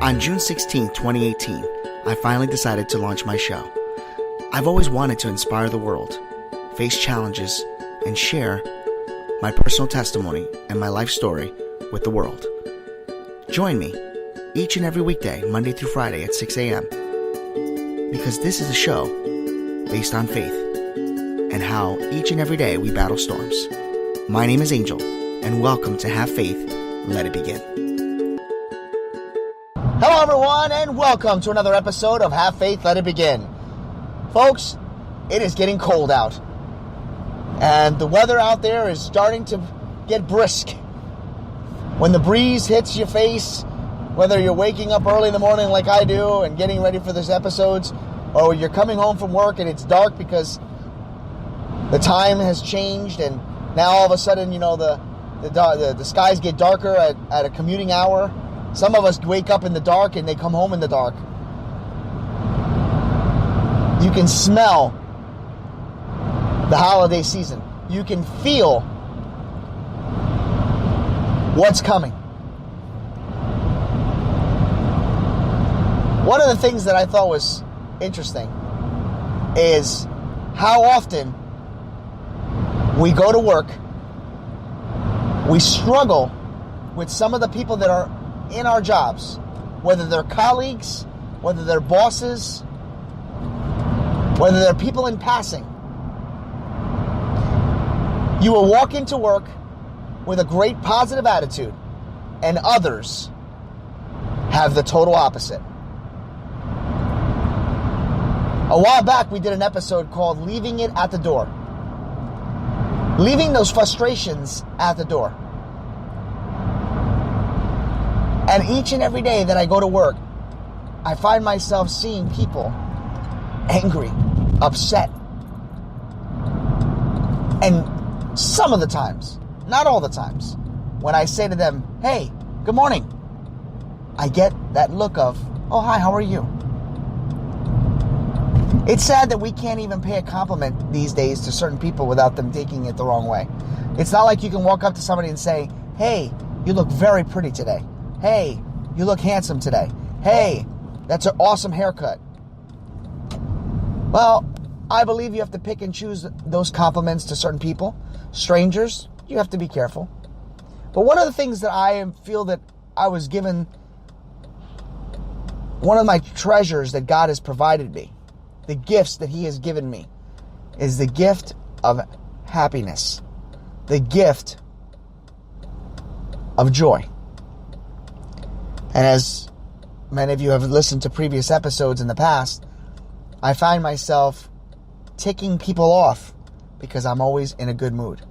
On June 16, 2018, I finally decided to launch my show. I've always wanted to inspire the world, face challenges, and share my personal testimony and my life story with the world. Join me each and every weekday, Monday through Friday at 6 a.m. because this is a show based on faith and how each and every day we battle storms. My name is Angel, and welcome to Have Faith, Let It Begin. Hello everyone, and welcome to another episode of Have Faith, Let It Begin. Folks, it is getting cold out, and the weather out there is starting to get brisk. When the breeze hits your face, whether you're waking up early in the morning like I do and getting ready for these episodes, or you're coming home from work and it's dark because the time has changed and now all of a sudden, you know, the skies get darker at a commuting hour. Some of us wake up in the dark and they come home in the dark. You can smell the holiday season. You can feel what's coming. One of the things that I thought was interesting is how often we go to work, we struggle with some of the people that are in our jobs, whether they're colleagues, whether they're bosses, whether they're people in passing. You will walk into work with a great positive attitude, and others have the total opposite. A while back, we did an episode called Leaving It at the Door. Leaving those frustrations at the door. And each and every day that I go to work, I find myself seeing people angry, upset. And some of the times, not all the times, when I say to them, hey, good morning, I get that look of, oh, hi, how are you? It's sad that we can't even pay a compliment these days to certain people without them taking it the wrong way. It's not like you can walk up to somebody and say, hey, you look very pretty today. Hey, you look handsome today. Hey, that's an awesome haircut. Well, I believe you have to pick and choose those compliments to certain people. Strangers, you have to be careful. But one of the things that I feel that I was given, one of my treasures that God has provided me, the gifts that He has given me, is the gift of happiness, the gift of joy. And as many of you have listened to previous episodes in the past, I find myself ticking people off because I'm always in a good mood.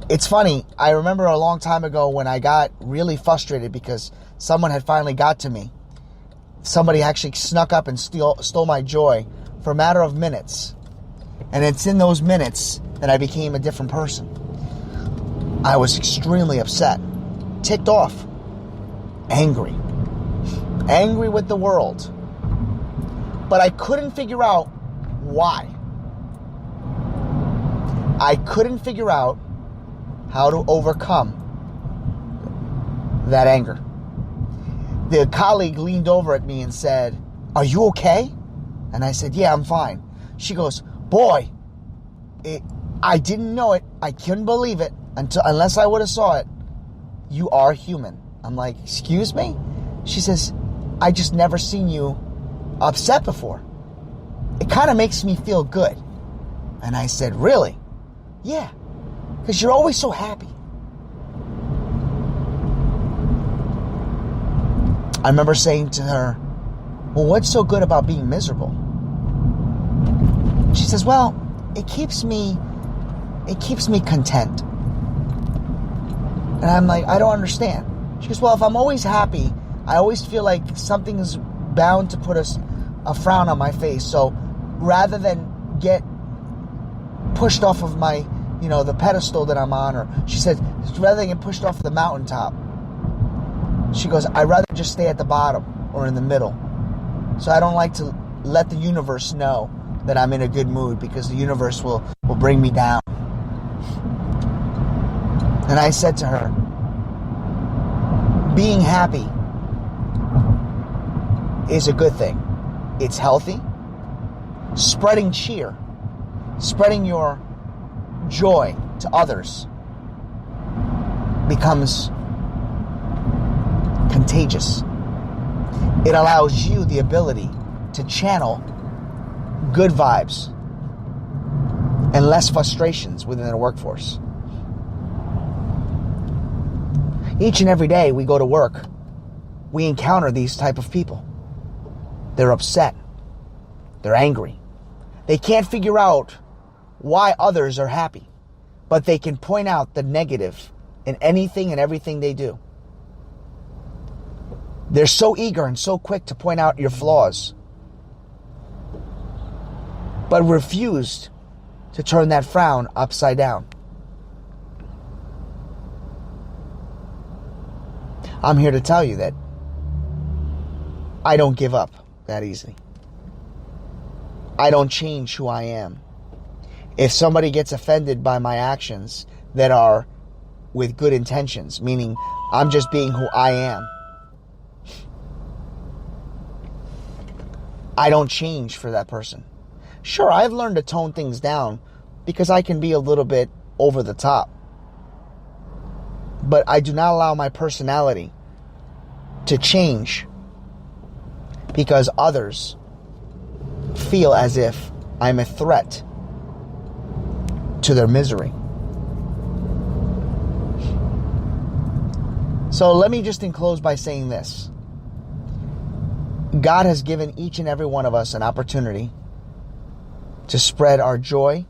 It's funny, I remember a long time ago when I got really frustrated because someone had finally got to me. Somebody actually snuck up and stole my joy for a matter of minutes. And it's in those minutes that I became a different person. I was extremely upset, ticked off, angry with the world. But I couldn't figure out why. I couldn't figure out how to overcome that anger. The colleague leaned over at me and said, are you okay? And I said, yeah, I'm fine. She goes, boy, I didn't know it. I couldn't believe it unless I would have saw it. You are human. I'm like, excuse me? She says, I just never seen you upset before. It kind of makes me feel good. And I said, really? Yeah, because you're always so happy. I remember saying to her, well, what's so good about being miserable? She says, well, it keeps me content. And I'm like, I don't understand. She goes, well, if I'm always happy, I always feel like something is bound to put a frown on my face. So rather than get pushed off of my, the pedestal that I'm on, or she said, rather than get pushed off the mountaintop, she goes, I'd rather just stay at the bottom or in the middle. So I don't like to let the universe know that I'm in a good mood, because the universe will bring me down. And I said to her, being happy is a good thing. It's healthy. Spreading cheer, spreading your joy to others becomes contagious. It allows you the ability to channel good vibes and less frustrations within the workforce. Each and every day we go to work, we encounter these type of people. They're upset. They're angry. They can't figure out why others are happy, but they can point out the negative in anything and everything they do. They're so eager and so quick to point out your flaws, but refused to turn that frown upside down. I'm here to tell you that I don't give up that easily. I don't change who I am. If somebody gets offended by my actions that are with good intentions, meaning I'm just being who I am, I don't change for that person. Sure, I've learned to tone things down because I can be a little bit over the top. But I do not allow my personality to change because others feel as if I'm a threat to their misery. So let me just enclose by saying this. God has given each and every one of us an opportunity to spread our joy,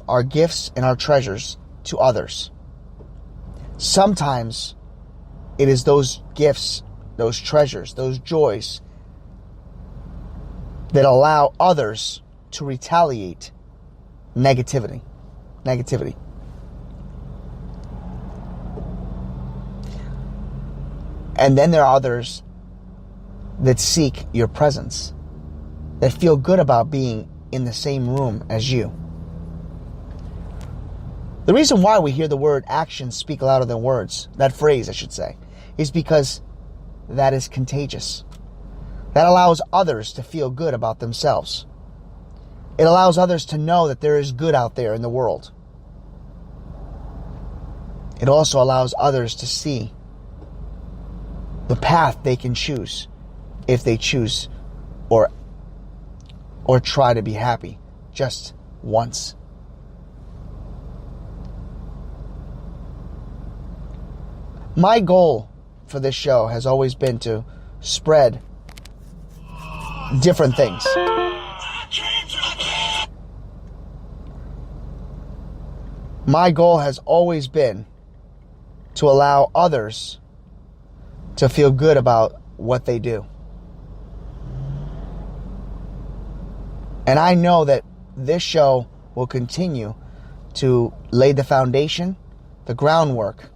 our gifts, and our treasures to others. Sometimes it is those gifts, those treasures, those joys that allow others to retaliate negativity. And then there are others that seek your presence, that feel good about being in the same room as you. The reason why we hear the word actions speak louder than words, that phrase I should say, is because that is contagious. That allows others to feel good about themselves. It allows others to know that there is good out there in the world. It also allows others to see the path they can choose if they choose or try to be happy just once. My goal for this show has always been to spread different things. My goal has always been to allow others to feel good about what they do. And I know that this show will continue to lay the foundation, the groundwork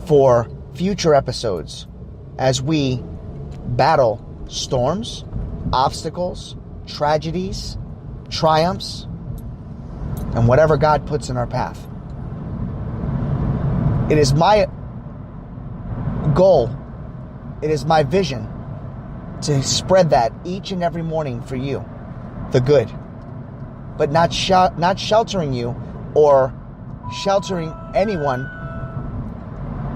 for future episodes as we battle storms, obstacles, tragedies, triumphs, and whatever God puts in our path. It is my goal, it is my vision to spread that each and every morning for you, the good, but not sheltering you or sheltering anyone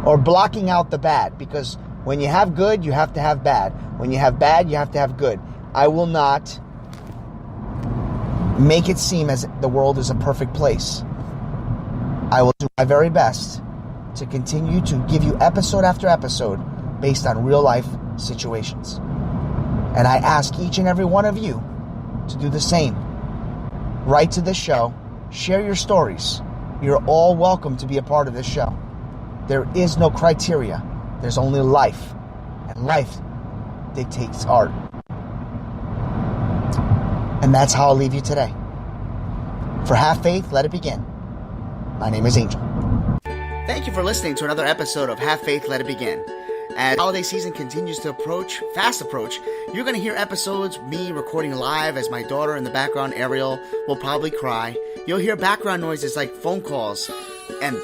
or blocking out the bad, because when you have good, you have to have bad. When you have bad, you have to have good. I will not make it seem as the world is a perfect place. I will do my very best to continue to give you episode after episode based on real life situations. And I ask each and every one of you to do the same. Write to this show, share your stories. You're all welcome to be a part of this show. There is no criteria. There's only life. And life dictates art. And that's how I'll leave you today. For Have Faith, Let It Begin. My name is Angel. Thank you for listening to another episode of Have Faith, Let It Begin. As holiday season continues to fast approach, you're going to hear episodes, me recording live as my daughter in the background, Ariel, will probably cry. You'll hear background noises like phone calls, and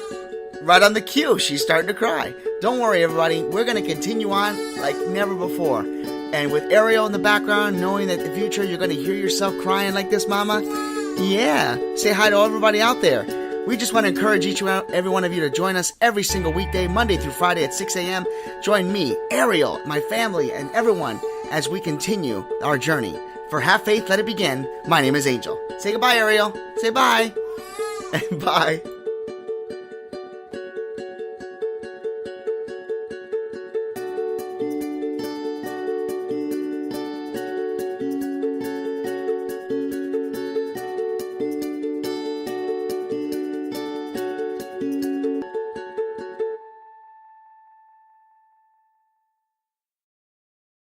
right on the cue, she's starting to cry. Don't worry, everybody. We're going to continue on like never before. And with Ariel in the background, knowing that in the future you're going to hear yourself crying like this, Mama, yeah, say hi to everybody out there. We just want to encourage every one of you to join us every single weekday, Monday through Friday at 6 a.m. Join me, Ariel, my family, and everyone as we continue our journey. For Have Faith, Let It Begin, my name is Angel. Say goodbye, Ariel. Say bye. And bye.